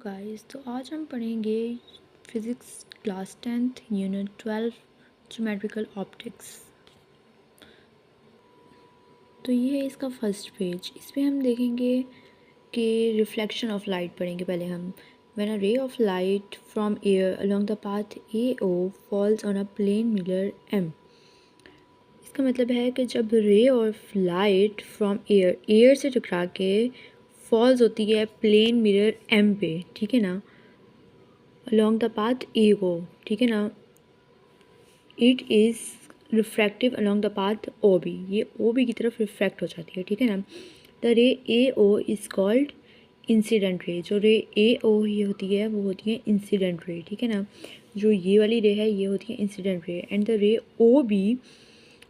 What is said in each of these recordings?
Guys, तो आज हम पढ़ेंगे physics class 10th unit 12 geometrical optics. तो ये है इसका फर्स्ट पेज। इस पे हम देखेंगे कि रिफ्लेक्शन ऑफ लाइट पढ़ेंगे पहले हम। When a ray of light from air along the path AO falls on a plane mirror M। इसका मतलब है कि जब रे ऑफ लाइट फ्रॉम एयर से टकरा के फॉल्स होती है प्लेन मिरर M पे, ठीक है ना, along the path AO, ठीक है ना, it is refractive along the path OB, ये OB की तरफ रिफ्रैक्ट हो जाती है, ठीक है ना। द रे AO is called incident ray. जो रे AO ये होती है वो होती है इंसिडेंट रे, ठीक है ना। जो ये वाली रे है ये होती है इंसिडेंट रे। एंड द रे OB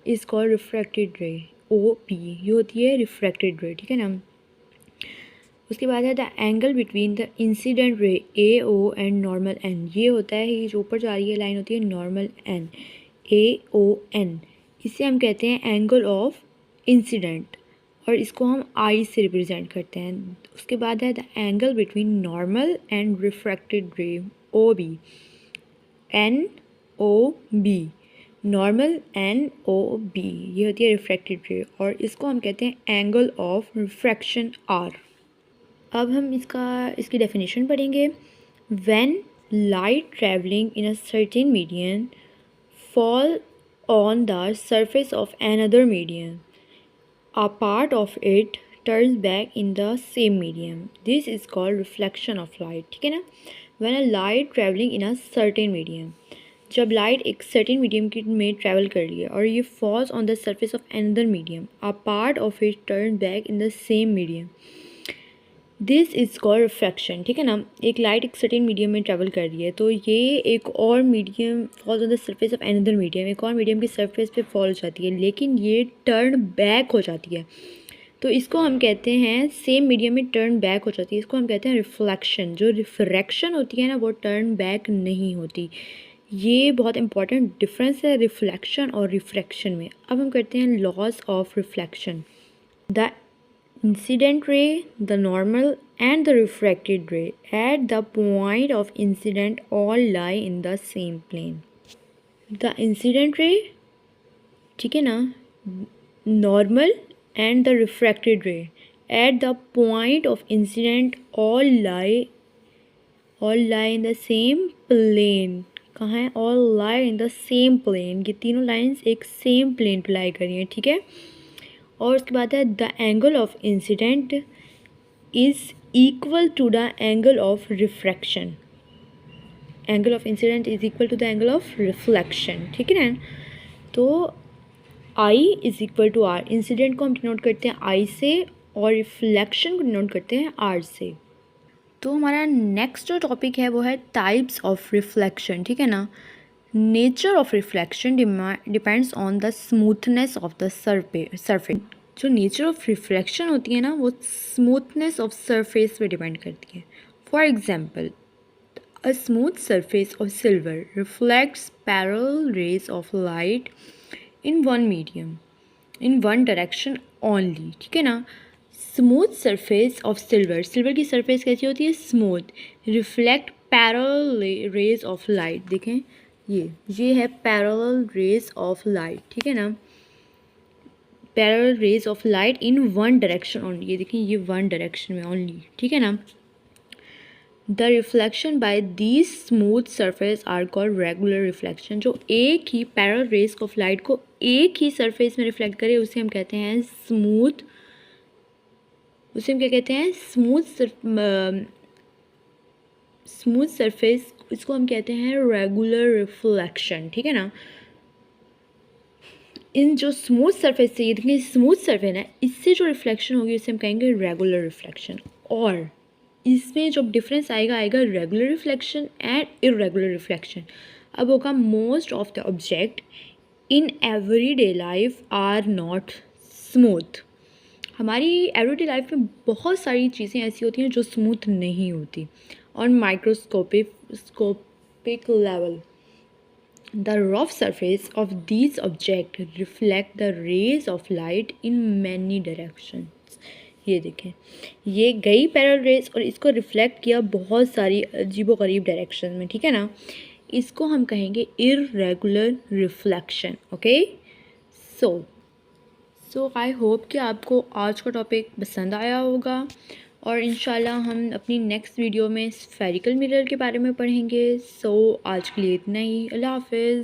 इज़ कॉल्ड रिफ्रैक्टेड रे। OB ये होती है रिफ्रैक्टेड रे, ठीक है ना। उसके बाद है the angle between the incident ray AO and normal N। ये होता है, ये जो ऊपर जा रही है लाइन होती है नॉर्मल N, AON। इसे हम कहते हैं एंगल ऑफ इंसिडेंट और इसको हम I से रिप्रेजेंट करते हैं। उसके बाद है the angle between normal and refracted रे OB, NOB, नॉर्मल NOB, ये होती है रिफ्रैक्टेड रे और इसको हम कहते हैं एंगल ऑफ रिफ्रैक्शन R। अब हम इसकी डेफिनेशन पढ़ेंगे। When light travelling in a certain medium fall on the surface of another medium, a part of it turns back in the same medium. This is called reflection of light, ठीक है ना। When a light traveling in a certain medium, जब light एक certain medium में travel कर रही है और ये falls on the surface of another medium, a part of it turns back in the same medium. This is called refraction, ठीक है ना। एक लाइट एक सर्टेन मीडियम में ट्रैवल कर रही है तो ये एक और medium falls on the surface of another medium, एक और मीडियम की सरफेस पे फॉल हो जाती है, लेकिन ये टर्न बैक हो जाती है। तो इसको हम कहते हैं, सेम मीडियम में टर्न बैक हो जाती है, इसको हम कहते हैं रिफ्लेक्शन। जो रिफ्रैक्शन होती है ना वो टर्न बैक नहीं होती। ये बहुत इंपॉर्टेंट डिफरेंस है रिफ्लेक्शन और रिफ्रैक्शन में। अब हम करते हैं loss of reflection. The incident ray, the normal and the refracted ray at the point of incident all lie in the same plane. The incident ray, ठीक है ना, normal and the refracted ray at the point of incident all lie in the same plane. कहाँ है? all lie in the same plane। ये तीनों lines एक same plane पे लाई कर रही हैं, ठीक है। और उसके बाद है the angle of incident is equal to the angle of refraction. Angle of incident is equal to the angle of reflection, ठीक है ना। तो I is equal to R. Incident को हम डिनोट करते हैं आई से और रिफ्लेक्शन को डिनोट करते हैं आर से। तो हमारा नेक्स्ट जो टॉपिक है वो है टाइप्स ऑफ रिफ्लेक्शन, ठीक है ना। Nature of reflection depends on the smoothness of the surface. जो नेचर ऑफ रिफ्लेक्शन होती है ना वो स्मूथनेस ऑफ सरफेस पे डिपेंड करती है। For example, a smooth surface of silver reflects parallel rays of light in one medium in one direction only, ठीक है ना। Smooth surface of silver, silver की सरफेस कैसी होती है? Smooth. Reflect parallel rays of light, देखें ये है पैरेलल रेज ऑफ लाइट, ठीक है ना। Parallel rays of light in one direction only, ये देखिए ये वन डायरेक्शन में ओनली, ठीक है ना। The reflection by these smooth surface are called regular reflection. जो एक ही पैरेलल रेज ऑफ लाइट को एक ही सरफेस में रिफ्लेक्ट करे उसे हम कहते हैं स्मूथ, उसे हम क्या कहते हैं? स्मूथ सरफेस, इसको हम कहते हैं रेगुलर रिफ्लेक्शन, ठीक है ना। इन जो स्मूथ सरफेस से, ये देखिए स्मूथ सरफेस है, इससे जो रिफ्लेक्शन होगी उसे हम कहेंगे रेगुलर रिफ्लेक्शन। और इसमें जो डिफरेंस आएगा regular reflection and irregular reflection. अब होगा most of the object in everyday life are not smooth. हमारी एवरीडे लाइफ में बहुत सारी चीज़ें ऐसी होती हैं जो स्मूथ नहीं होती। On microscopic level the rough surface of these objects reflect the rays of light in many directions. ये देखें, ये गई पैरेलल रेस और इसको रिफ्लेक्ट किया बहुत सारी अजीबोगरीब डायरेक्शन में, ठीक है ना। इसको हम कहेंगे irregular reflection. Okay, so I hope कि आपको आज का टॉपिक पसंद आया होगा, और इंशाल्लाह हम अपनी नेक्स्ट वीडियो में स्फेरिकल मिरर के बारे में पढ़ेंगे। सो आज के लिए इतना ही। अल्लाह हाफिज़।